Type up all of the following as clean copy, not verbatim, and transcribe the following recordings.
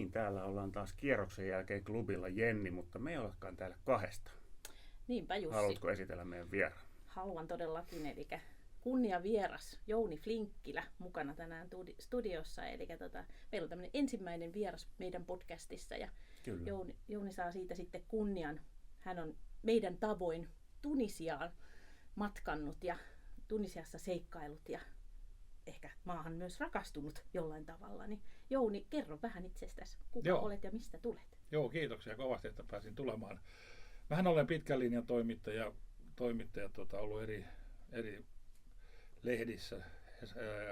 Niin, täällä ollaan taas kierroksen jälkeen klubilla Jenni, mutta me ei olekaan täällä kahdesta. Niinpä Jussi. Haluatko esitellä meidän vieraan? Haluan todellakin, eli kunnia vieras Jouni Flinkkilä mukana tänään studiossa. Eli meillä on tämmöinen ensimmäinen vieras meidän podcastissa ja Jouni saa siitä sitten kunnian. Hän on meidän tavoin Tunisiaan matkannut ja Tunisiassa seikkailut ja ehkä maahan myös rakastunut jollain tavalla. Niin Jouni, kerro vähän itsestäsi, kuka olet ja mistä tulet? Joo, kiitoksia kovasti, että pääsin tulemaan. Mähän olen pitkän linjan toimittaja ollut eri lehdissä,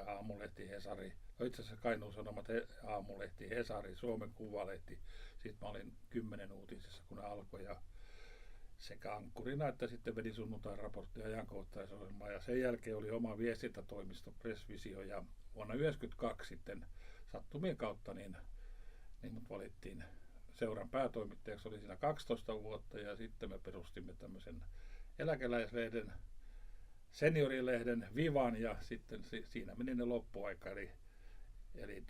Aamulehti, Hesari, itse asiassa Kainuun Sanomat, Aamulehti, Hesari, Suomen Kuvalehti. Sitten mä olin 10 uutisissa, kun ne alkoi, ja sekä ankkurina että sitten vedin sunnuntain raporttia ajankohtaisohjelmaa. Ja sen jälkeen oli oma viestintätoimisto Pressvisio, ja vuonna 1992 sitten sattumien kautta niin mut valittiin seuran päätoimittajaksi. Oli siinä 12 vuotta ja sitten me perustimme tämmöisen eläkeläislehden, seniorilehden Vivan, ja sitten siinä meni ne loppuaika. Eli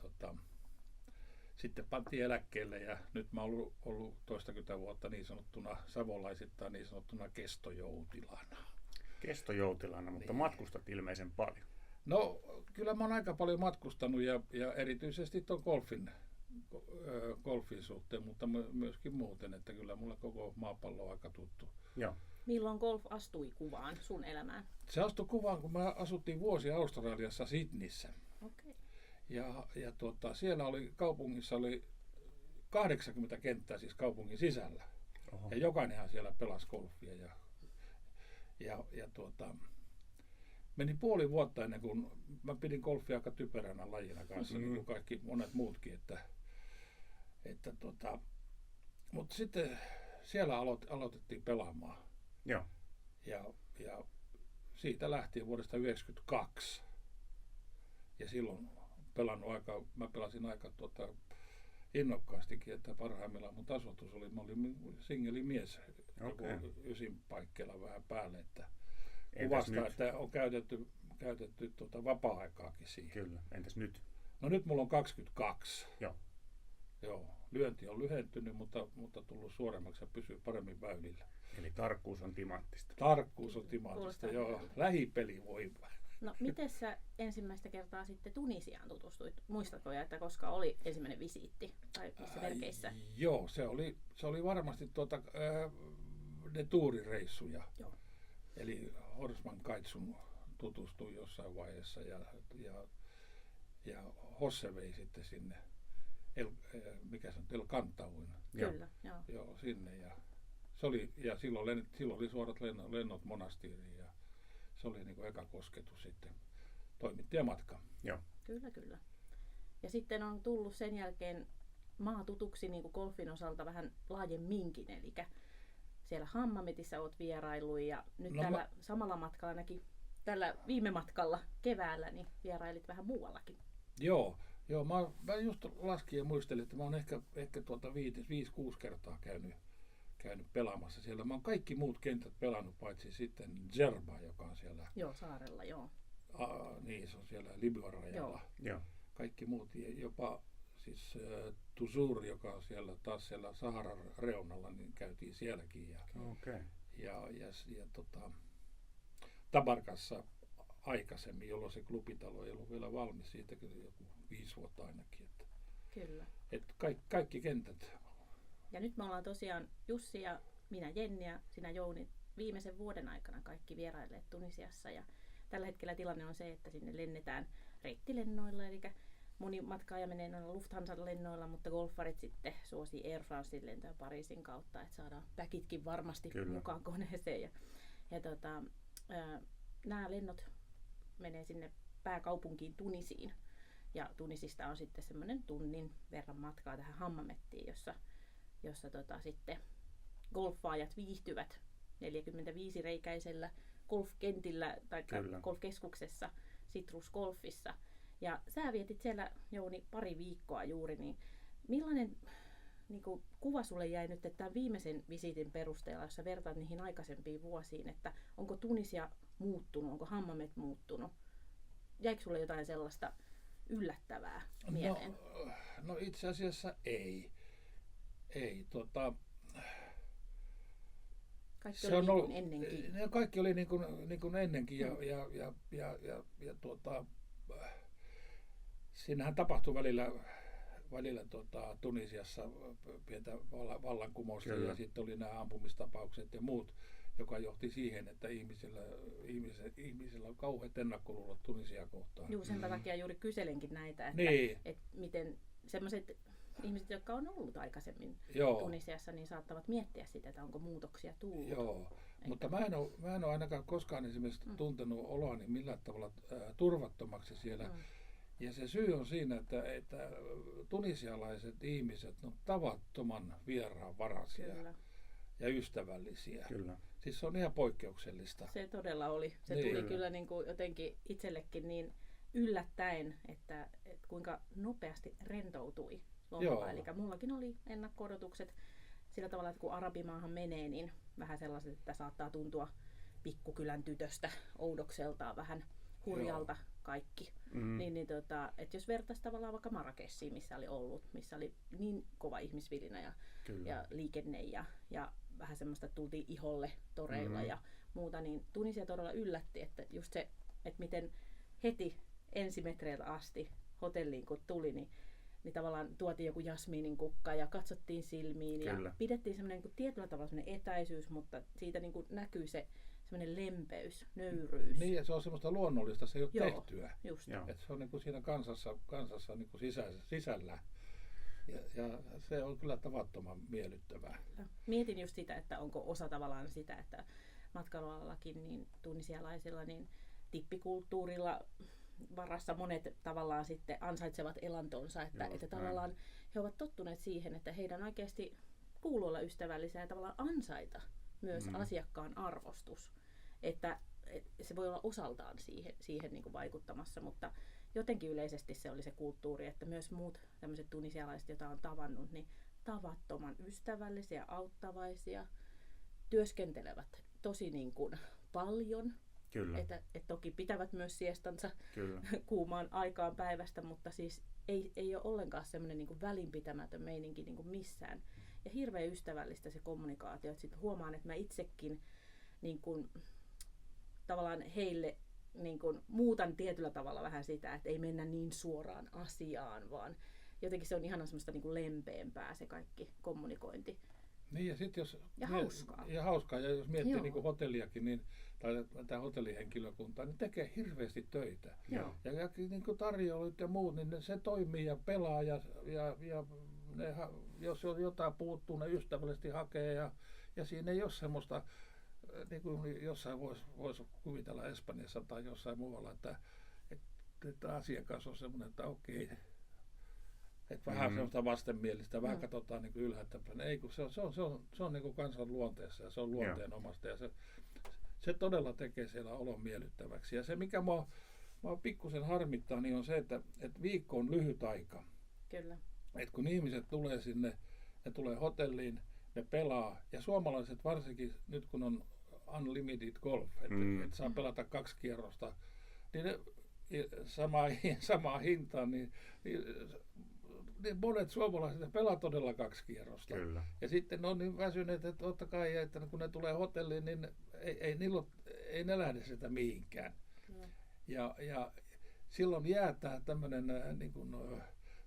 sitten pantiin eläkkeelle ja nyt mä oon ollut toistakymmentä vuotta niin sanottuna savolaisittain niin sanottuna kestojoutilana. Kestojoutilana, mutta niin. Matkustat ilmeisen paljon. No kyllä mä oon aika paljon matkustanut ja erityisesti tuon golfin suhteen, mutta myöskin muuten, että kyllä mulle koko maapallo on aika tuttu. Joo. Milloin golf astui kuvaan sun elämään? Se astui kuvaan, kun me asuttiin vuosia Australiassa Sydneyssä. Okay. Ja siellä kaupungissa oli 80 kenttää siis kaupungin sisällä. Oho. Ja jokainenhan siellä pelasi golfia. Meni puoli vuotta ennen kuin mä pidin golfia aika typeränä lajina kanssa, niin kuin kaikki monet muutkin. Mutta sitten siellä aloitettiin pelaamaan. Joo. Ja siitä lähtien vuodesta 1992. Ja silloin mä pelasin aika innokkaastikin, että parhaimmillaan mun tasoitus oli, mä olin singelimies, joku 9 paikkeilla vähän päälle, että kuvasta, että on käytetty vapaa-aikaakin siihen. Kyllä, entäs nyt? No nyt mulla on 22. Joo. Lyönti on lyhentynyt, mutta tullut suoremmaksi ja pysyy paremmin väylillä. Eli tarkkuus on timanttista. Tarkkuus on timanttista, joo. Lähipeli voi. No, miten sä ensimmäistä kertaa sitten Tunisiaan tutustuit? Muistatko, että koska oli ensimmäinen visiitti tai missä merkeissä? Joo, se oli varmasti ne tuurireissuja. Joo. Eli Horsman Kaitsun tutustui jossain vaiheessa ja Hosse vei sitten sinne El Cantauin. Kyllä, joo, sinne ja silloin oli suorat lennot Monastiriin ja se oli niin kuin eka kosketus sitten toimittajamatka. Joo. Kyllä. Ja sitten on tullut sen jälkeen maa tutuksi niin kuin golfin osalta vähän laajemminkin, eli siellä Hammametissä olet vieraillut ja nyt tällä samalla matkalla tällä viime matkalla keväällä niin vierailit vähän muuallakin. Joo, mä just laskin ja muistelin, että mä oon ehkä 5-6 kertaa käynyt pelaamassa siellä. Mä oon kaikki muut kentät pelannut, paitsi sitten Djerba, joka on siellä. Joo, saarella, joo. Niin, se on siellä Libyan rajalla. Joo. Kaikki muut, jopa siis Tuzur, joka on taas siellä Saharan reunalla, niin käytiin sielläkin. Ja Tabarkassa aikaisemmin, jolloin se klubitalo ei ollut vielä valmis, siitä joku 5 vuotta ainakin. Kyllä. Kaikki kentät. Ja nyt me ollaan tosiaan Jussi ja minä Jenni ja sinä Jouni viimeisen vuoden aikana kaikki vierailleet Tunisiassa. Ja tällä hetkellä tilanne on se, että sinne lennetään reittilennoilla, eli moni matkaaja menee noilla Lufthansa-lennoilla, mutta golfarit sitten suosii Air Francein lentoja Pariisin kautta, että saadaan päkitkin varmasti mukaan koneeseen. Ja nämä lennot menee sinne pääkaupunkiin Tunisiin. Ja Tunisista on sitten semmoinen tunnin verran matkaa tähän Hammamettiin, jossa sitten golfaajat viihtyvät 45-reikäisellä golfkentillä tai golfkeskuksessa Citrus Golfissa. Ja sä vietit siellä, Jouni, pari viikkoa juuri, niin millainen kuva sulle jäi nyt tämän viimeisen visiitin perusteella, jos sä vertaat niihin aikaisempiin vuosiin, että onko Tunisia muuttunut, onko Hammamet muuttunut? Jäikö sulle jotain sellaista yllättävää mieleen? No itse asiassa ei. Kaikki oli niin kuin ennenkin. Kaikki oli niin kuin ennenkin siinähän tapahtui välillä Tunisiassa pientä vallankumousta ja sitten oli nämä ampumistapaukset ja muut, joka johti siihen, että ihmisillä on kauheat ennakkoluulot Tunisia kohtaan. Juu, sen takia juuri kyselenkin näitä, että, että miten semmoiset ihmiset, jotka on ollut aikaisemmin Tunisiassa, niin saattavat miettiä sitä, että onko muutoksia tullut. Joo, mutta mä en ole ainakaan koskaan esimerkiksi tuntenut oloani millään tavalla turvattomaksi siellä. Ja se syy on siinä, että tunisialaiset ihmiset on tavattoman vieraanvaraisia ja ystävällisiä. Kyllä. Siis se on ihan poikkeuksellista. Se todella oli. Se tuli kyllä niin kuin jotenkin itsellekin niin yllättäen, että kuinka nopeasti rentoutui lompaa. Eli mullakin oli ennakko-odotukset sillä tavalla, että kun arabimaahan menee, niin vähän sellaiset, että saattaa tuntua pikkukylän tytöstä oudokseltaan vähän hurjalta kaikki. Että jos vertaisi tavallaan vaikka Marrakeshiin, missä oli ollut, missä oli niin kova ihmisvilinä ja liikenne ja vähän semmoista tultiin iholle toreilla ja muuta, niin Tunisia todella yllätti, että just se, että miten heti ensimetreiltä asti hotelliin kun tuli, niin tavallaan tuotiin joku jasmiinin kukka ja katsottiin silmiin ja pidettiin semmoinen niin tietyllä tavalla semmoinen etäisyys, mutta siitä niin kuin näkyy se semmoinen lempeys, nöyryys. Niin, ja se on semmoista luonnollista, se ei ole tehtyä. Just. Että se on niin kuin siinä kansassa niin kuin sisällä. Ja se on kyllä tavattoman miellyttävää. Mietin just sitä, että onko osa tavallaan sitä, että matkailualallakin niin tunisialaisilla niin tippikulttuurilla varassa monet tavallaan sitten ansaitsevat elantonsa, että tavallaan he ovat tottuneet siihen, että heidän oikeasti kuuluu olla ystävällisiä ja tavallaan ansaita myös asiakkaan arvostus. Että se voi olla osaltaan siihen niin kuin vaikuttamassa, mutta jotenkin yleisesti se oli se kulttuuri, että myös muut tämmöiset tunisialaiset, joita on tavannut, niin tavattoman ystävällisiä, auttavaisia, työskentelevät tosi niin kuin paljon. Kyllä. Että toki pitävät myös siestansa kuumaan aikaan päivästä, mutta siis ei ole ollenkaan semmoinen niin kuin välinpitämätön meininki niin kuin missään. Ja hirveän ystävällistä se kommunikaatio. Että sitten huomaan, että mä itsekin niin kuin, tavallaan heille niin kuin, muutan tietyllä tavalla vähän sitä, että ei mennä niin suoraan asiaan, vaan jotenkin se on ihan semmoista niin kuin lempeämpää se kaikki kommunikointi. Niin ja sitten jos... hauskaa. Ja hauskaa. Ja jos miettii niin kuin hotelliakin, niin, tai tämä hotellihenkilökuntaa, niin tekee hirveästi töitä. Joo. Ja niin kuin tarjoulut ja muut, niin se toimii ja pelaa ja jos jotain puuttuu, ne ystävällisesti hakee ja siinä ei ole semmoista, niin kuin jossain voisi kuvitella Espanjassa tai jossain muualla, että asiakas on semmoinen, että okei, että vähän semmoista vastenmielistä, vähän katsotaan niin ylhäältä. Ei, kun se on niin kuin kansan luonteessa ja se on luonteenomaista ja se todella tekee siellä olon miellyttäväksi. Ja se, mikä mua pikkusen harmittaa, niin on se, että viikko on lyhyt aika. Kyllä. Et kun ihmiset tulee sinne, ne tulee hotelliin, ne pelaa, ja suomalaiset varsinkin nyt kun on unlimited golf, että saa pelata 2 kierrosta, niin ne samaa hintaan, niin monet suomalaiset pelaa todella 2 kierrosta. Kyllä. Ja sitten ne on niin väsyneet, että totta kai, että kun ne tulee hotelliin, niin ei ne lähde sitä mihinkään. Ja silloin jäätää tämmöinen niin kuin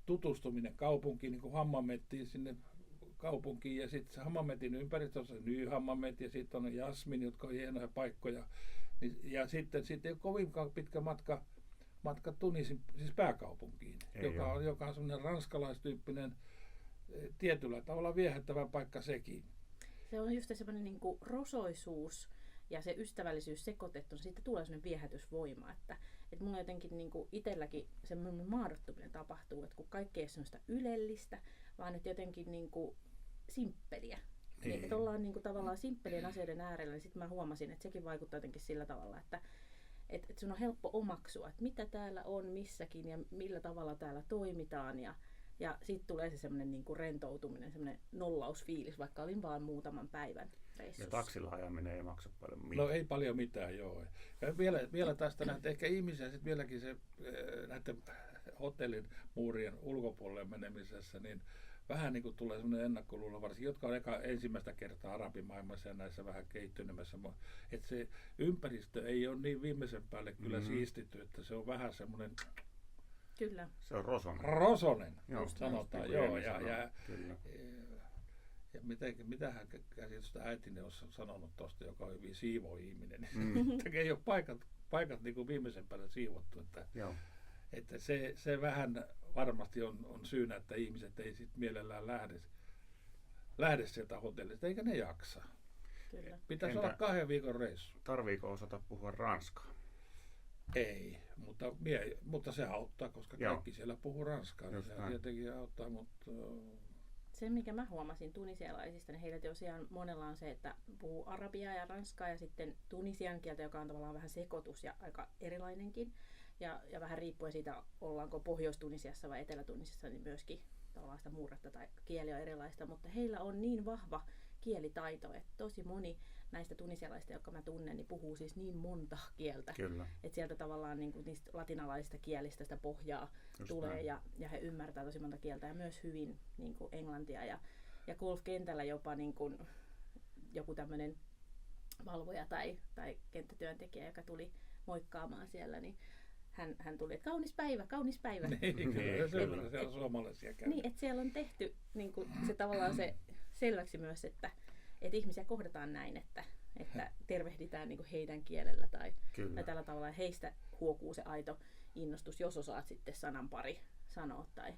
tutustuminen kaupunkiin, niin kuin Hammamettiin sinne kaupunkiin, ja sitten se Hammametin ympäristössä on Ny-Hammamet, ja sitten on Jasmin, jotka on hienoja paikkoja. Ja sitten ei ole kovinkaan pitkä matka Tunisin, siis pääkaupunkiin, joka on semmoinen ranskalaistyyppinen, tietyllä tavalla viehättävä paikka sekin. Se on just semmoinen niin kuin rosoisuus ja se ystävällisyys sekoitettuna, siitä tulee semmoinen viehätysvoima, että mulla jotenkin niin kuin itselläkin semmoinen maadottuminen tapahtuu, että kun kaikki ei ole semmoista ylellistä, vaan että jotenkin niin kuin simppeliä. Niin. Että ollaan niin kuin tavallaan simppelien asioiden äärellä, niin sitten mä huomasin, että sekin vaikuttaa jotenkin sillä tavalla, että sun on helppo omaksua, että mitä täällä on missäkin ja millä tavalla täällä toimitaan ja siitä tulee se semmoinen niin kuin rentoutuminen, semmoinen nollausfiilis, vaikka olin vaan muutaman päivän reissussa. Ja taksilla ajaminen ei maksa paljon mitään. No ei paljon mitään, joo. Ja vielä tästä näitä ehkä ihmisiä sitten vieläkin se näiden hotellin muurien ulkopuolelle menemisessä, niin vähän niin kuin tulee sellainen ennakkoluulo, varsinkin jotka on ensimmäistä kertaa arabimaailmassa ja näissä vähän kehittynemässä, että se ympäristö ei ole niin viimeisen päälle kyllä siistitty, että se on vähän semmoinen Kyllä. Se on rosonen. rosonen, Joo, sanotaan. niin Joo, kuin ja mitähän käsitystä äitini on sanonut tuosta, joka on hyvin siivoihminen, niin ei ole paikat niin kuin viimeisen päälle siivottu. Joo. Että se vähän varmasti on syynä, että ihmiset ei sit mielellään lähde sieltä hotellista, eikä ne jaksa. Kyllä. Pitäisi olla 2 viikon reissu. Tarviiko osata puhua ranskaa? Ei, mutta se auttaa, koska kaikki siellä puhuu ranskaa. Niin se tietenkin auttaa, mutta Se, mikä mä huomasin tunisialaisista, niin heillä tosiaan monella on se, että puhuu arabiaa ja ranskaa ja sitten tunisian kieltä, joka on tavallaan vähän sekoitus ja aika erilainenkin. Ja vähän riippuen siitä, ollaanko Pohjois-Tunisiassa vai Etelä-Tunisiassa, niin myöskin tavallaan sitä murretta tai kieli on erilaista. Mutta heillä on niin vahva kielitaito, että tosi moni näistä tunisialaisista, jotka mä tunnen, niin puhuu siis niin monta kieltä. Kyllä. Että sieltä tavallaan niin kuin niistä latinalaisista kielistä sitä pohjaa tulee ja he ymmärtää tosi monta kieltä ja myös hyvin niin kuin englantia. Ja golfkentällä jopa niin kuin joku tämmöinen valvoja tai kenttätyöntekijä, joka tuli moikkaamaan siellä, niin hän tuli, että kaunis päivä. Niin, kyllä se on suomalaisia käy. Niin, että siellä on tehty niin kuin se tavallaan se selväksi myös, että ihmisiä kohdataan näin, että tervehditään niin kuin heidän kielellä tai tällä tavalla heistä huokuu se aito innostus, jos osaat sitten sanan pari sanoa tai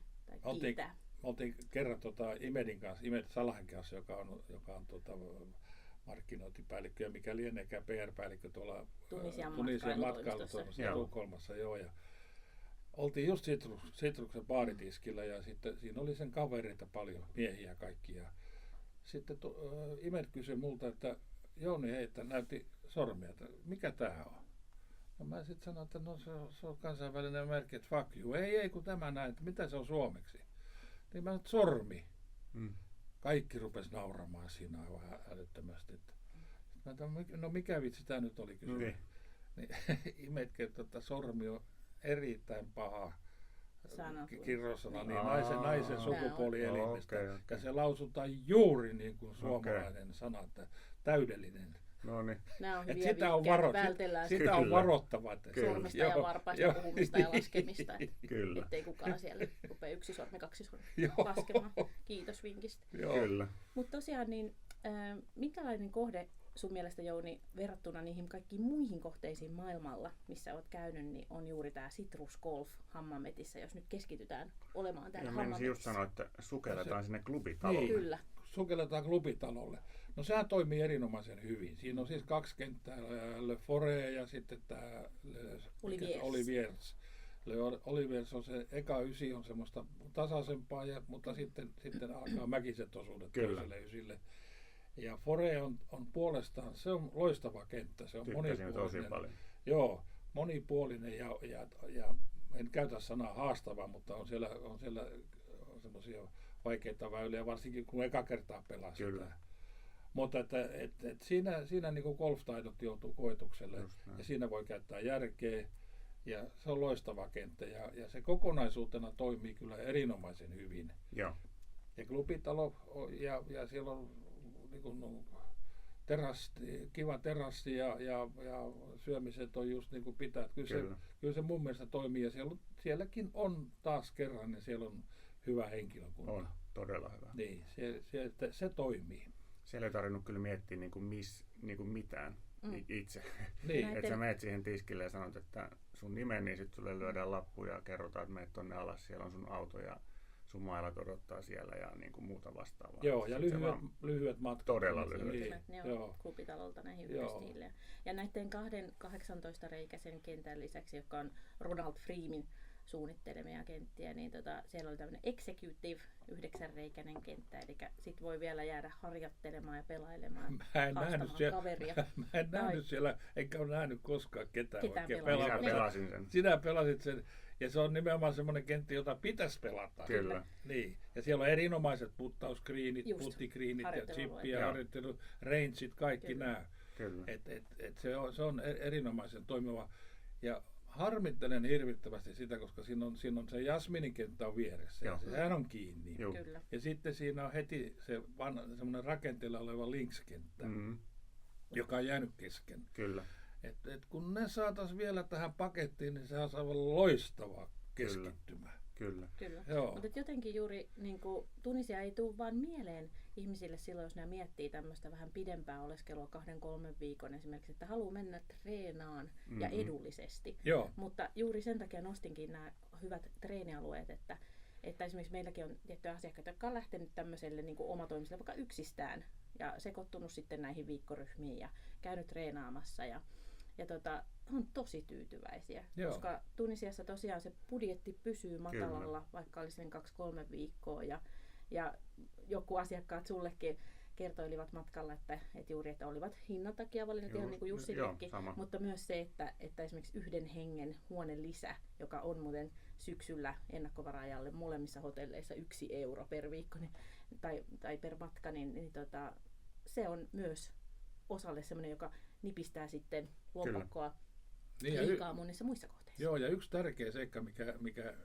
kiittää. Me oltiin kerran Imedin kanssa, Imed Salahin kanssa, joka on markkinointipäällikkö ja mikä lieneekään PR-päällikkö tuolla Tunisian matkailutoimistossa Tukholmassa. Joo, ja oltiin just Citruksen baaritiskillä ja sitten siinä oli sen kavereita paljon, miehiä kaikkia. Sitten Imed kysyi multa, että Jouni heitä näytti sormia, että mikä tää on? No mä sitten sanoin, että no se on kansainvälinen merkki, että fuck you. Ei kun tämä näin, että mitä se on suomeksi? Niin mä sanoin, sormi. Kaikki rupesi nauramaan siinä aivan älyttömästi. No mikä vitsi tämä nyt oli kysymys? Niin Imed kertoi, että sormi on erittäin paha kirosana niin naisen sukupuolielimestä. Ja se lausutaan juuri niin kuin suomalainen sana, että täydellinen. No niin. Nämä on hyviä vältellään sitä on varoittava. Sormista ja varpaista puhumista ja laskemista. Ettei kukaan siellä rupea 1 sormi, 2 sormi laskemaan. Kiitos vinkistä. Mutta tosiaan, niin, minkälainen kohde sun mielestä, Jouni, verrattuna niihin kaikkiin muihin kohteisiin maailmalla, missä olet käynyt, niin on juuri tämä Citrus Golf Hammametissä, jos nyt keskitytään olemaan täällä Hammametissä. Menisin just sanoa, että sukelletaan sinne klubitalolle. Niin, kyllä. Sukelletaan klubitalolle. No sehän toimii erinomaisen hyvin. Siinä on siis 2 kenttää, Le Forêt ja sitten tämä Oliviers. Oliviers on se eka ysi on semmoista tasaisempaa, mutta sitten alkaa mäkiset osuudet toiselle ysille. Ja Forêt on puolestaan, se on loistava kenttä, se on monipuolinen. Joo, monipuolinen ja en käytä sanaa haastava, mutta on siellä semmoisia vaikeita väyliä, varsinkin kun eka kertaa pelaa sitä. Mutta siinä niin kuin golftaidot joutuu koetukselle ja siinä voi käyttää järkeä ja se on loistava kenttä ja se kokonaisuutena toimii kyllä erinomaisen hyvin. Joo. Ja klubitalo ja siellä on niin kuin, kiva terassi ja syömiset on just niin kuin pitää. Kyllä se mun mielestä toimii ja sielläkin on taas kerran, niin siellä on hyvä henkilökunta. On, todella hyvä. Niin, se toimii. Siellä ei tarvinnut kyllä miettiä niin kuin mitään itse. Niin. Että sä menet siihen tiskille ja sanot, että sun nimen, niin sitten sulle lyödään lappu ja kerrotaan, että menet tonne alas, siellä on sun auto ja sun mailat odottaa siellä ja niin kuin muuta vastaavaa. Joo, ja lyhyet matkat. Todella lyhyet. Joo, klubitalolta näihin yhdistille. Ja näiden 2 18-reikäisen kentän lisäksi, joka on Ronald Freemin suunnittelemia kenttiä, niin siellä oli tämmöinen Executive 9-reikäinen kenttä, eli sit voi vielä jäädä harjoittelemaan ja pelailemaan, kaveria. Mä en nähnyt siellä, enkä ole nähnyt koskaan ketään oikein pelata. Minä pelasin sen. Sinä pelasit sen, ja se on nimenomaan semmoinen kenttä, jota pitäisi pelata. Kyllä. Niin. Ja siellä on erinomaiset puttauskriinit, puttikriinit ja chippiä, harjoittelu, rangeit, kaikki nämä. Kyllä. Se on erinomaisen toimiva. Ja harmittelen hirvittävästi sitä, koska siinä on se jasminikenttä on vieressä. Joo. Ja sehän on kiinni. Joo. Kyllä. Ja sitten siinä on heti se semmoinen rakenteella oleva linkskenttä, joka on jäänyt kesken. Kyllä. Et kun ne saataisiin vielä tähän pakettiin, niin se on aivan loistava keskittymä. Kyllä. Kyllä. Joo. Mutta jotenkin juuri niin kuin, Tunisia ei tule vaan mieleen ihmisille silloin, jos ne miettii tämmöistä vähän pidempää oleskelua 2-3 viikon esimerkiksi, että haluaa mennä treenaan ja edullisesti. Joo. Mutta juuri sen takia nostinkin nämä hyvät treenialueet, että esimerkiksi meilläkin on tiettyjä asiakkaita, jotka on lähtenyt tämmöiselle niin kuin omatoimiselle vaikka yksistään ja sekoittunut sitten näihin viikkoryhmiin ja käynyt treenaamassa ja on tosi tyytyväisiä, Joo. koska Tunisiassa tosiaan se budjetti pysyy matalalla, vaikka olisi sen 2-3 viikkoa ja joku asiakkaat sullekin kertoilivat matkalla, että juuri että olivat hinnan takia valinneet ihan niin kuin Jussillekin, mutta myös se, että esimerkiksi 1 hengen huone lisä, joka on muuten syksyllä ennakkovaraajalle molemmissa hotelleissa 1 euro per viikko tai per matka, niin se on myös osalle sellainen, joka nipistää sitten lompakkoa liikaa monissa muissa kohteissa. Joo, ja yksi tärkeä seikka,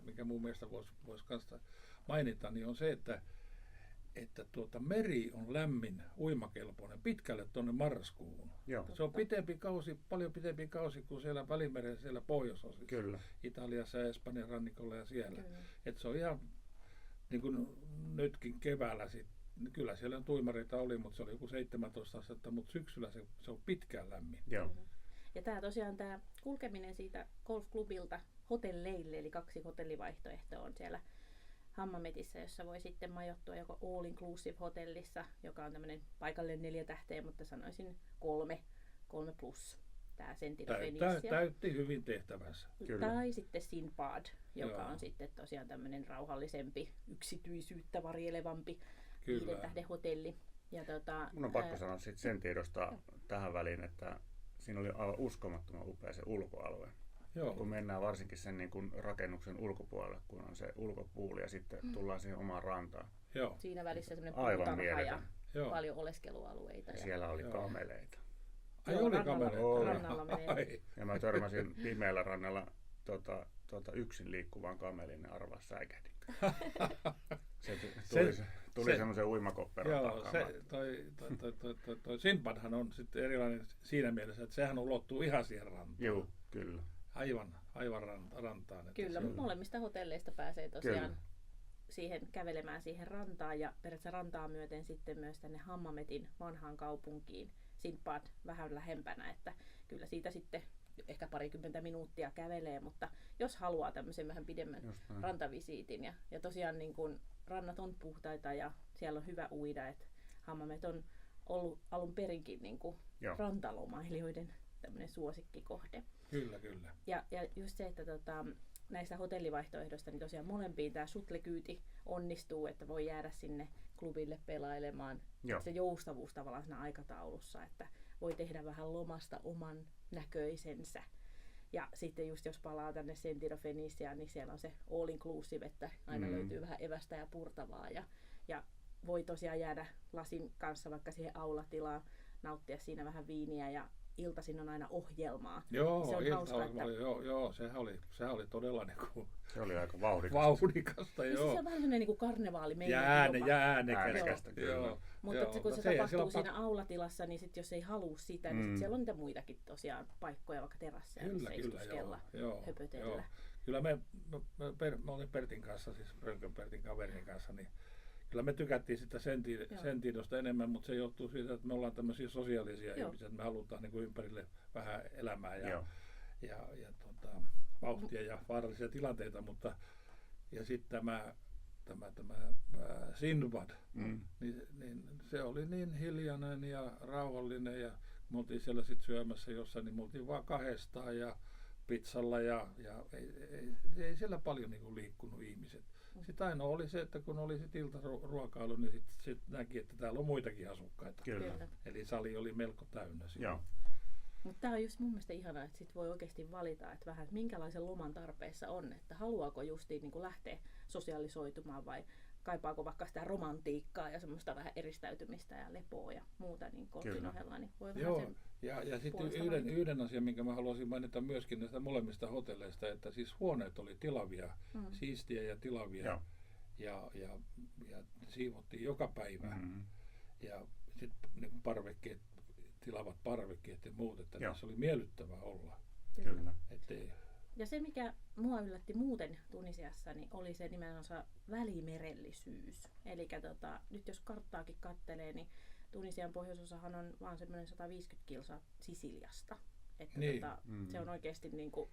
mikä mun mielestä voisi kanssa mainita, niin on se, että meri on lämmin, uimakelpoinen pitkälle tuonne marraskuuhun. Joo. Se on paljon pitempi kausi kuin siellä Välimeren siellä pohjoisosissa. Kyllä. Italiassa ja Espanjan rannikolla ja siellä. Kyllä. Et se on ihan niin kuin nytkin keväällä kyllä siellä tuimareita oli, mutta se oli joku 17 astetta, mutta syksyllä se on pitkään lämmin. Joo. Ja tämä kulkeminen siitä golfklubilta hotelleille, eli 2 hotellivaihtoehtoa on siellä Hammametissä, jossa voi sitten majoittua joko all inclusive hotellissa, joka on tämmöinen paikallinen 4 tähteä, mutta sanoisin 3 plus. Tämä Sentido Fenicia. Täytti hyvin tehtävänsä. Kyllä. Tai sitten Sinbad, joka Joo. on sitten tosiaan tämmöinen rauhallisempi, yksityisyyttä varjelevampi 5 tähden hotelli. Ja mun on pakko sanoa sitten sen tiedosta tähän väliin, että siinä oli aivan uskomattoman upea se ulkoalue. Joo. Kun mennään varsinkin sen niin kuin rakennuksen ulkopuolelle, kun on se ulkopuuli ja sitten tullaan siihen omaan rantaan. Joo. siinä välissä semmoinen Aivan puutarha ja mieletön. Joo. paljon oleskelualueita. Ja siellä oli Joo. kameleita. Ai Joo, oli rannalla- kameleita. rannalla menee. Ai. Ja mä törmäsin pimeällä rannalla yksin liikkuvaan kameliin ja arvaa säikähdin. Tuli semmoisen uimakopperon Joo, takaa. toi Sinbadhan on sitten erilainen siinä mielessä, että sehän ulottuu ihan siihen rantaan. Joo, kyllä. Aivan rantaan. Että Kyllä, se on- molemmista hotelleista pääsee tosiaan Kyllä. kävelemään siihen rantaan ja periaatteessa rantaa myöten sitten myös tänne Hammametin vanhaan kaupunkiin, Sinbad vähän lähempänä, että kyllä siitä sitten ehkä 20 minuuttia kävelee, mutta jos haluaa tämmöisen vähän pidemmän Just näin. rantavisiitin ja tosiaan niin kuin rannat on puhtaita ja siellä on hyvä uida, että Hammamet on ollut alun perinkin niin kuin Joo. rantalomailijoiden tämmöinen suosikkikohde. Kyllä. Ja just se, että näistä hotellivaihtoehdoista, niin tosiaan molempiin tämä shuttle-kyyti onnistuu, että voi jäädä sinne klubille pelailemaan. Joo. Se joustavuus tavallaan siinä aikataulussa, että voi tehdä vähän lomasta oman näköisensä. Ja sitten just jos palaa tänne Sentido Feniciaan, niin siellä on se all inclusive, että aina löytyy vähän evästä ja purtavaa. Ja voi tosiaan jäädä lasin kanssa vaikka siihen aulatilaan, nauttia siinä vähän viiniä ja iltaisin on aina ohjelmaa. Joo, Se on hauska, että joo, sehän oli todella niinku Se oli aika vauhdikas. vauhdikasta, niin joo. se on vähän sellainen niin karnevaali Ja äänekästä. Kyllä. Joo. Mutta Joo, kun no se se- tapahtuu siellä siinä aulatilassa, niin sit jos ei halua sitä, niin sit siellä on niitä muitakin tosiaan paikkoja, vaikka terasseja, missä istuskella, joo. höpötellä. Kyllä me olin Pertin kanssa, siis Rönkön Pertin kaverin kanssa, niin kyllä me tykättiin sitä Sentidosta enemmän, mutta se johtuu siitä, että me ollaan tämmöisiä sosiaalisia ihmisiä, että me halutaan niin kuin ympärille vähän elämää ja vauhtia ja vaarallisia tilanteita, mutta ja sitten tämä Sinbad, niin se oli niin hiljainen ja rauhallinen ja me oltiin siellä sitten syömässä jossain, niin me oltiin vaan 2 ja pizzalla ja ei siellä paljon niin kuin liikkunut ihmiset. Sitten ainoa oli se, että kun oli sitten iltaruokailu, niin sit näki, että täällä on muitakin asukkaita. Kyllä. Eli sali oli melko täynnä siinä. Joo. Mutta tämä on just mun mielestä ihanaa, että sit voi oikeasti valita, että vähän minkälaisen loman tarpeessa on, että haluaako justiin niin kuin lähteä sosialisoitumaan vai kaipaako vaikka sitä romantiikkaa ja semmoista vähän eristäytymistä ja lepoa ja muuta niin golfin ohella, niin voi vähän sen ja sitten puolesta yhden asian, minkä mä haluaisin mainita myöskin näistä molemmista hotelleista, että siis huoneet oli tilavia, siistiä ja tilavia ja siivottiin joka päivä ja sitten niin parvekkeet, tilavat parvekkeet ja muut, että niissä oli miellyttävää olla. Kyllä. Ettei... Ja se, mikä mua yllätti muuten Tunisiassa, niin oli se nimenomaan välimerellisyys. Eli nyt jos karttaakin kattelee, niin Tunisian pohjoisosahan on vaan semmoinen 150 kilsaa Sisiliasta. Että niin. Se on oikeasti niin kuin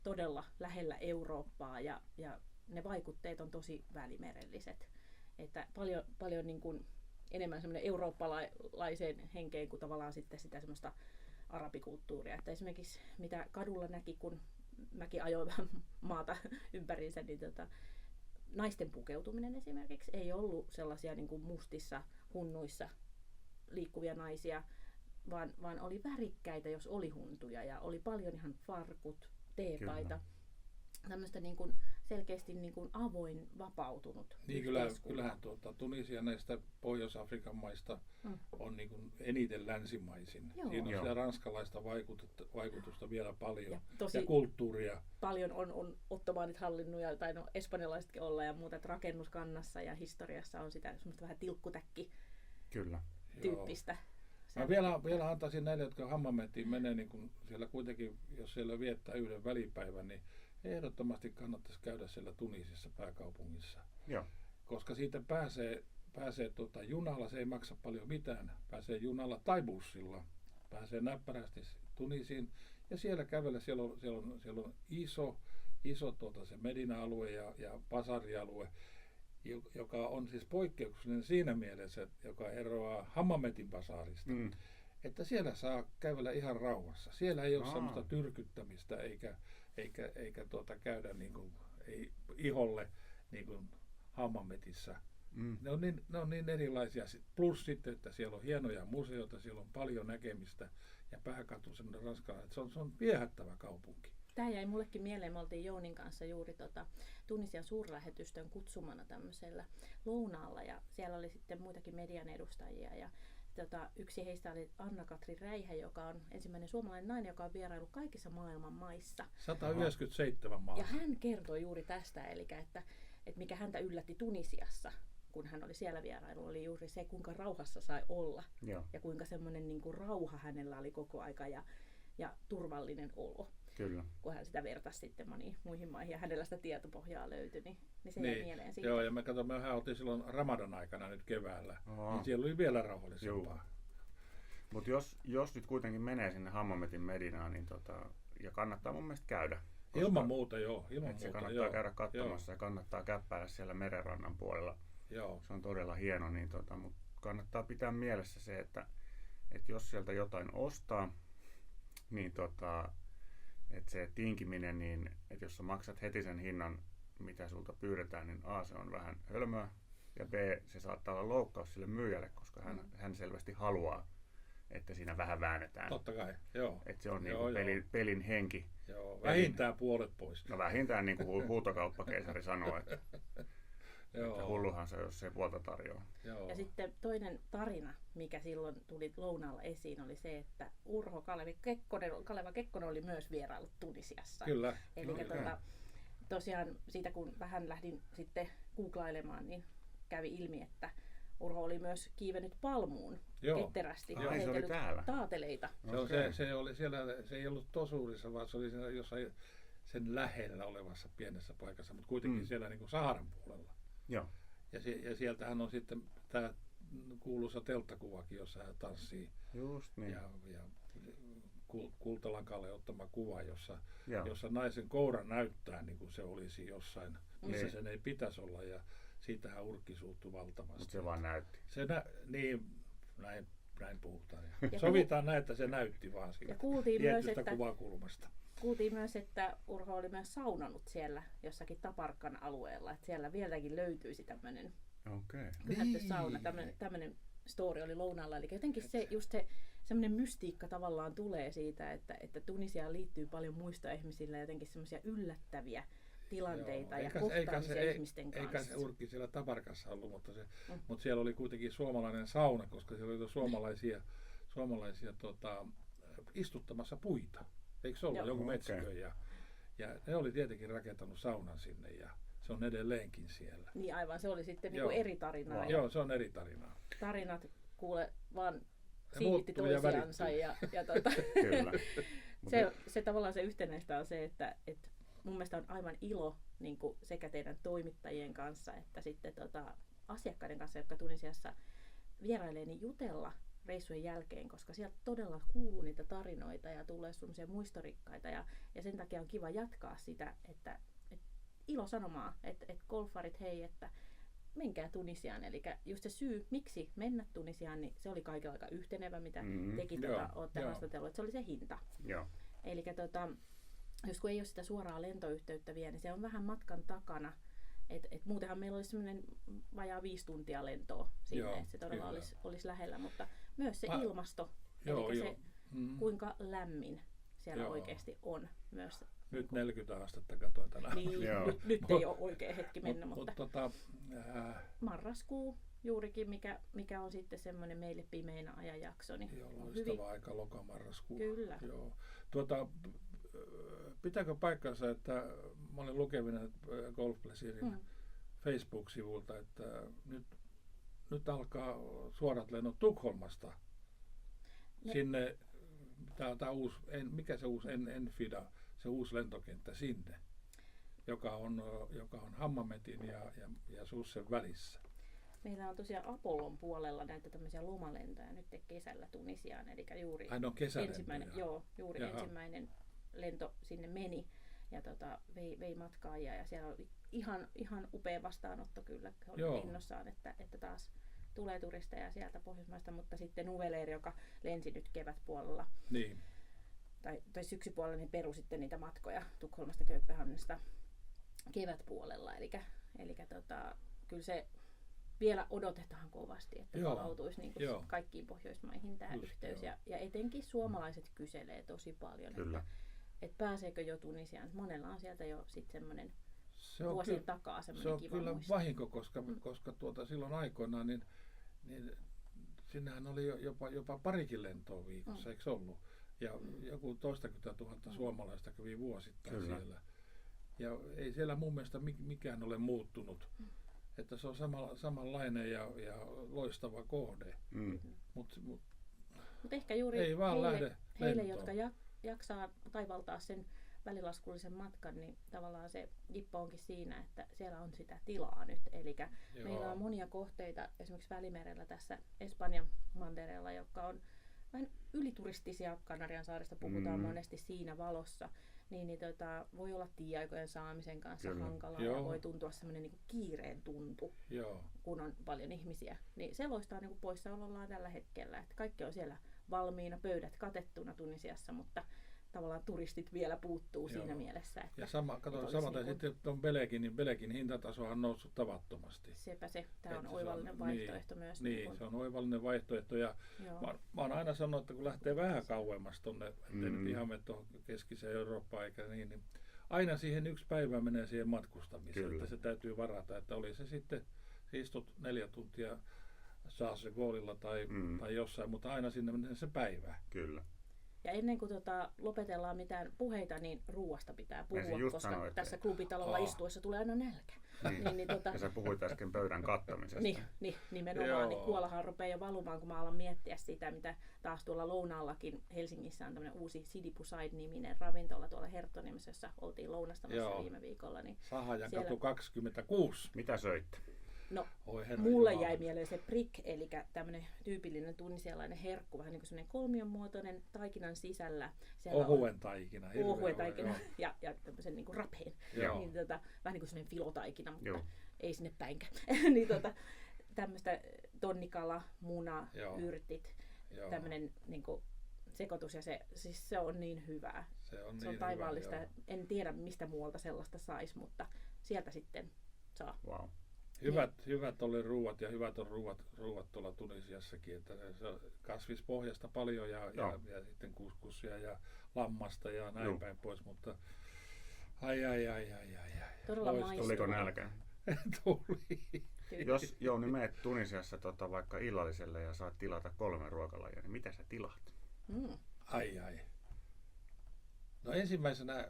todella lähellä Eurooppaa ja ne vaikutteet on tosi välimerelliset. Että paljon niin kuin enemmän semmoinen eurooppalaiseen henkeen kuin tavallaan sitten sitä semmoista arabikulttuuria. Että esimerkiksi mitä kadulla näki, kun mäkin ajoin vähän maata ympäriinsä, niin naisten pukeutuminen esimerkiksi ei ollut sellaisia niin kuin mustissa hunnuissa liikkuvia naisia, vaan oli värikkäitä, jos oli huntuja, ja oli paljon ihan farkut, teepaita, tämmöistä niin kuin selkeästi niin kuin avoin, vapautunut. Niin kyllähän Tunisia näistä Pohjois-Afrikan maista on niin kuin eniten länsimaisin. Siinä on sitä ranskalaista vaikutusta vielä paljon ja kulttuuria. Paljon on ottomaanit hallinnut, tai espanjalaisetkin olla ja muuta, että rakennuskannassa ja historiassa on sitä semmoista vähän tilkkutäkki tyyppistä. Mä vielä antaisin näille, jotka Hammametiin menee, niin kun siellä kuitenkin, jos siellä viettää yhden välipäivän, niin ehdottomasti kannattaisi käydä siellä Tunisissa pääkaupungissa. Joo. Koska siitä pääsee junalla, se ei maksa paljon mitään. Pääsee junalla tai bussilla. Pääsee näppärästi Tunisiin ja siellä kävellä. Siellä on iso se Medina-alue ja Basari-alue, joka on siis poikkeuksellinen siinä mielessä, joka eroaa Hammametin basaarista. Että siellä saa kävellä ihan rauhassa. Siellä ei ole sellaista tyrkyttämistä eikä käydä niin kuin, ei iholle niin kuin Hammametissä. Ne on niin erilaisia. Plus sitten, että siellä on hienoja museoita, siellä on paljon näkemistä ja pääkatu semmoinen ranskalainen, että se on viehättävä kaupunki. Tämä jäi mullekin mieleen. Me oltiin Jounin kanssa juuri Tunisian suurlähetystön kutsumana tämmöisellä lounaalla ja siellä oli sitten muitakin median edustajia ja yksi heistä oli Anna-Katri Räihä, joka on ensimmäinen suomalainen nainen, joka on vieraillut kaikissa maailman maissa. 197 maassa. Ja hän kertoi juuri tästä, eli että mikä häntä yllätti Tunisiassa, kun hän oli siellä vierailu, oli juuri se, kuinka rauhassa sai olla. Ja kuinka semmoinen niin kuin rauha hänellä oli koko aika ja turvallinen olo. Kyllä. Kun hän sitä vertasi sitten moniin muihin maihin ja hänellä sitä tietopohjaa löytyi, niin se jäi mieleen siitä. Joo, ja mehän oltiin silloin Ramadan aikana nyt keväällä, niin siellä oli vielä rauhallisempaa. Mutta jos nyt kuitenkin menee sinne Hammametin Medinaan, niin ja kannattaa mun mielestä käydä. Ilman muuta, joo. Se kannattaa käydä katsomassa ja kannattaa käppäillä siellä merenrannan puolella. Joo. Se on todella hieno, niin mutta kannattaa pitää mielessä se, että jos sieltä jotain ostaa, niin että se tinkiminen, niin että jos sä maksat heti sen hinnan, mitä sulta pyydetään, niin A, se on vähän hölmöä, ja B, se saattaa olla loukkaus sille myyjälle, koska hän selvästi haluaa, että siinä vähän väännetään. Totta kai, joo. Että se on niinku pelin henki. Joo, vähintään puolet pois. No vähintään niin kuin huutokauppakeisari sanoo, että hulluhan se, jos se puolta tarjoaa. Ja sitten toinen tarina, mikä silloin tuli lounaalla esiin, oli se, että Urho Kaleva Kekkonen oli myös vierailut Tunisiassa. Kyllä. Eli tosiaan siitä kun vähän lähdin sitten googlailemaan, niin kävi ilmi, että Urho oli myös kiivennyt palmuun ketterästi ja heitellyt taateleita. Se ei ollut Tosuurissa, vaan se oli siellä jossain sen lähellä olevassa pienessä paikassa, mutta kuitenkin siellä niin kuin Saharan puolella. Joo. Ja sieltähän on sitten tämä kuuluisa telttakuvakin, jossa hän tanssii. Just niin. Ja Kultalankalle ottama kuva, jossa naisen koura näyttää niin kuin se olisi jossain, missä sen ei pitäisi olla. Ja siitähän urkki suuttui valtavasti. Mutta se vaan näytti. Näin puhutaan. Sovitaan näin, että se näytti vaan siitä tietystä kuvakulmasta. Kuultiin myös, että Urho oli myös saunannut siellä jossakin Taparkan alueella, että siellä vieläkin löytyisi tämmöinen pyhätty sauna, tämmöinen story oli lounaalla. Eli jotenkin se semmoinen mystiikka tavallaan tulee siitä, että Tunisiaan liittyy paljon muista ihmisillä jotenkin semmoisia yllättäviä tilanteita ja Eikä kohtaamisia ihmisten kanssa. Eikä se Urkki siellä Tabarkassa ollut, mutta siellä oli kuitenkin suomalainen sauna, koska siellä oli suomalaisia istuttamassa puita. Eikö se ollut joku metsikö? Ja ne oli tietenkin rakentanut saunan sinne ja se on edelleenkin siellä. Niin aivan, se oli sitten niinku eri tarinaa. Joo, se on eri tarinaa. Tarinat kuule vaan siivitti toisiansa Kyllä. se tavallaan se yhtenäistä on se, että mun mielestä on aivan ilo niin kuin sekä teidän toimittajien kanssa että sitten asiakkaiden kanssa, jotka Tunisiassa vierailee, niin jutella reissujen jälkeen, koska sieltä todella kuuluu niitä tarinoita ja tulee semmoisia muistorikkaita ja sen takia on kiva jatkaa sitä, että ilo sanomaa, että golfarit hei, että menkää Tunisiaan. Eli just se syy, miksi mennä Tunisiaan, niin se oli kaikilla aika yhtenevä, mitä tekin olette haastatellut, että se oli se hinta. Eli jos kun ei ole sitä suoraa lentoyhteyttä vielä, niin se on vähän matkan takana. Et muutenhan meillä olisi semmoinen vajaa 5 tuntia lentoa sinne, että se todella olisi lähellä, mutta myös se ilmasto, eli se kuinka lämmin siellä oikeasti on myös. Nyt 40 astetta katsoin tänään. Niin, nyt ei ole oikea hetki mennä, mutta marraskuu juurikin, mikä on sitten semmoinen meille pimeänä ajanjakso. Niin joo, loistava aika lokamarraskuu. Kyllä. Joo. Pitääkö paikkansa, että mä olin lukevina Golf Pleasurein Facebook-sivulta, että nyt alkaa suorat lennot Tukholmasta sinne, tämä uusi, mikä se uusi Enfida, se uusi lentokenttä sinne, joka on Hammametin ja Sussen välissä. Meillä on tosiaan Apollon puolella näitä tämmöisiä lomalentoja nyt kesällä Tunisiaan, eli juuri ensimmäinen lento sinne meni ja vei matkaajia ja siellä oli ihan upea vastaanotto kyllä. He olivat innossaan, että taas tulee turisteja sieltä Pohjoismaista, mutta sitten Nuveleer, joka lensi nyt kevätpuolella tai syksypuolella, niin peru sitten niitä matkoja Tukholmasta Kööpenhaminasta kevätpuolella. Eli kyllä se vielä odotetaan kovasti, että palautuisi niin kuin kaikkiin Pohjoismaihin tämä yhteys. Ja etenkin suomalaiset kyselee tosi paljon, että pääseekö jo Tunisiaan. Monella on sieltä jo sitten semmoinen vuosien takaa semmoinen kiva kyllä muisto. Vahinko, koska silloin aikoinaan niin sinnehän oli jopa parikin lentoa viikossa, eikö ollut? Ja joku 20 000 suomalaista kävi vuosittain siellä. Ja ei siellä mun mielestä mikään ole muuttunut. Että se on samanlainen ja loistava kohde. Mut ehkä juuri ei vaan heille jotka jaksaa taivaltaa sen välilaskullisen matkan, niin tavallaan se jippo onkin siinä, että siellä on sitä tilaa nyt. Eli meillä on monia kohteita esimerkiksi Välimerellä tässä Espanjan mantereella, jotka on vähän ylituristisia. Kanarian saarista puhutaan monesti siinä valossa. Niin voi olla tieaikojen saamisen kanssa hankalaa ja voi tuntua semmoinen niin kiireen tuntu, kun on paljon ihmisiä. Niin se loistaa niin poissaolollaan tällä hetkellä, että kaikki on siellä valmiina, pöydät katettuna Tunisiassa, mutta tavallaan turistit vielä puuttuu siinä mielessä. Että, ja samaten sitten tuon Belekin hintataso on noussut tavattomasti. Sepä se. Tämä on oivallinen vaihtoehto myös. Niin, se on oivallinen vaihtoehto. Ja mä oon aina sanonut, että kun lähtee vähän kauemmas tuonne, ettei nyt ihan mene tuohon keskiseen Eurooppaan eikä niin aina siihen 1 päivä menee siihen matkustamiseen. Että se täytyy varata, että oli se sitten, istut 4 tuntia Charles de Gaulleilla tai jossain, mutta aina sinne menee se päivä. Kyllä. Ja ennen kuin lopetellaan mitään puheita, niin ruuasta pitää puhua, koska tässä klubitalolla istuessa tulee aina nälkä. Ja sä puhuit äsken pöydän kattamisesta. Niin nimenomaan. Niin kuolahan rupeaa jo valumaan, kun mä alan miettiä sitä, mitä taas tuolla lounaallakin Helsingissä on tämmöinen uusi Sidi Bou Said-niminen ravintola tuolla Herttoniemessä, jossa oltiin lounastamassa viime viikolla. Niin Sahajan katu 26. Mitä söitte? No, mulle jäi mieleen se prik, eli tämmöinen tyypillinen tunisialainen herkku, vähän niin kuin semmoinen kolmion muotoinen taikinan sisällä. Ohuen taikina. Ohuen taikina ja tämmöisen niin kuin rapeen. Niin, vähän niin kuin semmoinen filotaikina, mutta ei sinne päinkään. niin, tämmöistä tonnikala, muna, yrtit, tämmöinen niin kuin sekoitus ja se on niin hyvää. Se on taivaallista. En tiedä mistä muualta sellaista saisi, mutta sieltä sitten saa. Wow. Hyvät oli ruuat ja hyvät on ruuat tuolla Tunisiassakin, että se on kasvispohjasta paljon ja sitten kuskusia ja lammasta ja näin päin pois, mutta Ai. Todella Loistavaa. maistuu. Tuliko nälkä? Tuli. Kyllä. Jos Jouni meet Tunisiassa vaikka illalliselle ja saat tilata 3 ruokalajia, niin mitä sä tilaat? Ai. No ensimmäisenä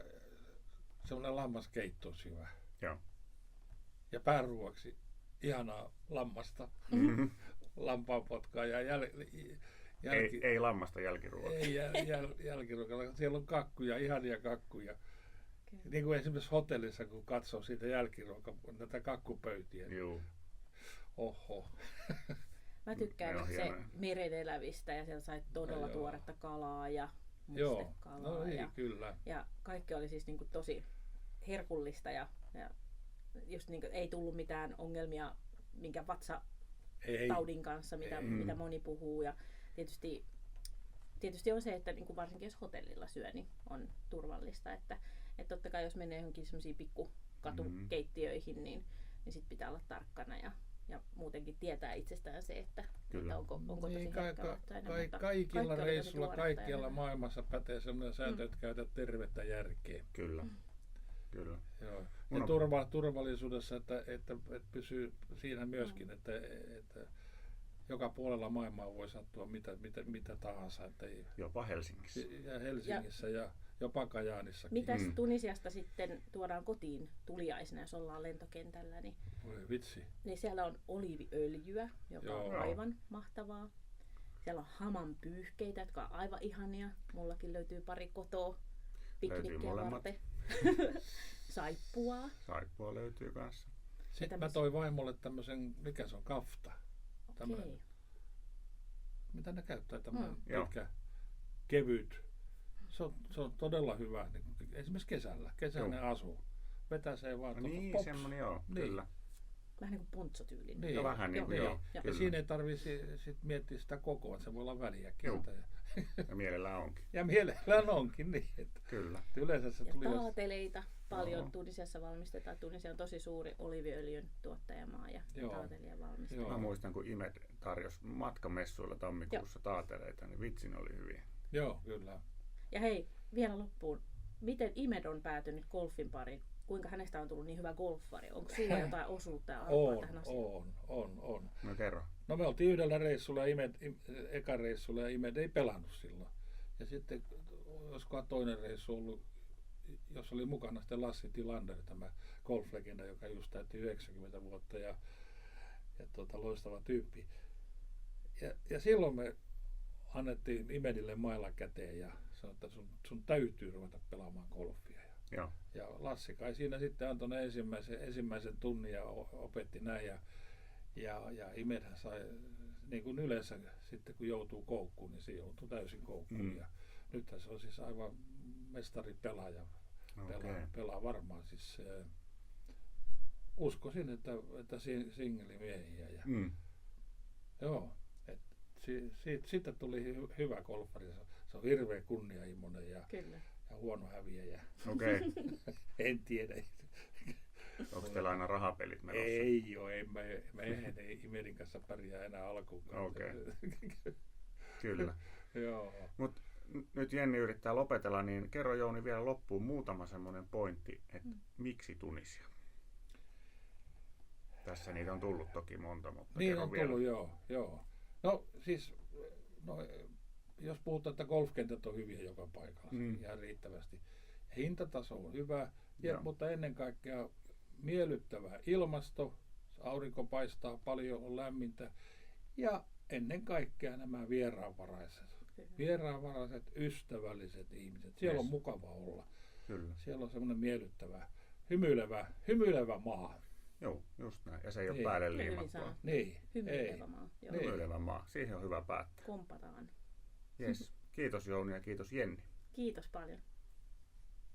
semmoinen lammaskeitto olisi hyvä. Joo. Ja pääruoksi ihanaa lammasta, lampaanpotkaa ja Ei lammasta jälkiruokaa. ei jälkiruokalla. Siellä on kakkuja, ihania kakkuja. Niin kuin esimerkiksi hotellissa, kun katsoo siitä näitä kakkupöytiä. Juu. Oho. Mä tykkään Ne on se hienoja. meren elävistä ja siellä sai todella Joo. tuoretta kalaa ja Joo, mustekalaa. no niin, ja, kyllä. ja kaikki oli siis niinku tosi herkullista ja just niinku, ei tullut mitään ongelmia minkä vatsataudin kanssa, mitä moni puhuu. Ja tietysti on se, että niinku varsinkin jos hotellilla syö, niin on turvallista. Että totta kai jos menee johonkin semmoisiin pikkukatukeittiöihin, niin sit pitää olla tarkkana ja muutenkin tietää itsestään se, että onko tosi Niin, herkkälähtöinen. mutta kaikilla kaikki oli tosi reissulla, tuoretta kaikkialla ja maailmassa pätee sellainen sääntö, että käytä tervettä järkeä. Kyllä. Kyllä. Joo. Mun Ja on- turvallisuudessa, että pysyy siinä myöskin, että joka puolella maailmaa voi sattua mitä tahansa. Että ei, Jopa Helsingissä. ja Helsingissä ja jopa Kajaanissakin. Mitäs Tunisiasta sitten tuodaan kotiin tuliaisena, jos ollaan lentokentällä, niin Voi vitsi. siellä on oliiviöljyä, joka on Joo. aivan mahtavaa. Siellä on haman pyyhkeitä, jotka on aivan ihania. Mullakin löytyy pari kotoa piknikkiä molemmat. varten. Saippua. Saippua löytyy kanssa. Sitten mä toin vaimolle tämmöisen, mikä se on, kafta. Tämmönen, Okei. mitä ne käyttää, tämmöinen Joo. pitkä, kevyt. Se on todella hyvä, niin kuin esimerkiksi kesäinen asu. Vetäsee vaan No tuosta niin, pops. semmonen joo, Niin. kyllä. Vähän niin kuin pontsotyylinen. Niin. No vähän niin kuin Joo, joo. joo. Ja Kyllä. siinä ei tarvitse sit miettiä sitä kokoa, että se voi olla väliä kieltä. Ja mielellään onkin. Ja mielellään onkin niin, että Kyllä. yleensä se Ja tuli taateleita paljon Joo. Tunisiassa valmistetaan. Tunisia on tosi suuri oliiviöljyn tuottajamaa ja Joo. taatelia valmistetaan. Joo. Mä muistan, kun Imed tarjosi matkamessuilla tammikuussa taateleita, niin vitsi ne oli hyviä. Joo, kyllä. Ja hei, vielä loppuun. Miten Imed on päätynyt golfin pariin? Kuinka hänestä on tullut niin hyvä golfari? Onko sulla jotain osuutta ja arvoa tähän asiaan? On. No kerro. No me oltiin yhdellä reissulla, eka reissulla, ja Imed ei pelannut silloin. Ja sitten, olisikohan toinen reissu ollut, jos oli mukana sitten Lassi Tilander, tämä golflegenda, joka just täytti 90 vuotta ja loistava tyyppi. Ja silloin me annettiin Imedille mailla käteen ja sanoi, että sun täytyy ruveta pelaamaan golfia. Joo. Ja Lassi kai siinä sitten antoi ne ensimmäisen tunnin ja opetti näin. Ja Imedhän sai, niin kuin yleensä sitten kun joutuu koukkuun, niin se joutuu täysin koukkuun. Ja nythän se on siis aivan mestaripelaaja. Pelaa varmaan siis, uskoisin, että singelimiehiä. Ja, joo, siitä tuli hyvä golfari. Se on hirveän kunnianhimoinen ja huono häviäjä. Okei. En tiedä. Onko teillä aina rahapelit menossa? Ei ole, me ei Imedin kanssa pärjää enää alkuunkaan. Okei. Kyllä. Joo. Mut nyt Jenni yrittää lopetella, niin kerro Jouni vielä loppuun muutama semmoinen pointti, että miksi Tunisia? Tässä niitä on tullut toki monta, mutta Niin kerro on vielä. tullut, joo. No siis, jos puhutaan, että golfkentät on hyviä joka paikalla, ihan riittävästi. Hintataso on hyvä, mutta ennen kaikkea miellyttävä ilmasto, aurinko paistaa paljon, on lämmintä ja ennen kaikkea nämä vieraanvaraiset, ystävälliset ihmiset. Siellä on mukava olla. Kyllä. Siellä on semmoinen miellyttävä, hymyilevä maa. Joo, just näin. Ja se ei ole päälle liimattua. Niin. Hymyilevä maa. Joo. Hymyilevä maa. Siihen on hyvä päättää. Kompataan. Yes. Kiitos Jouni ja kiitos Jenni. Kiitos paljon.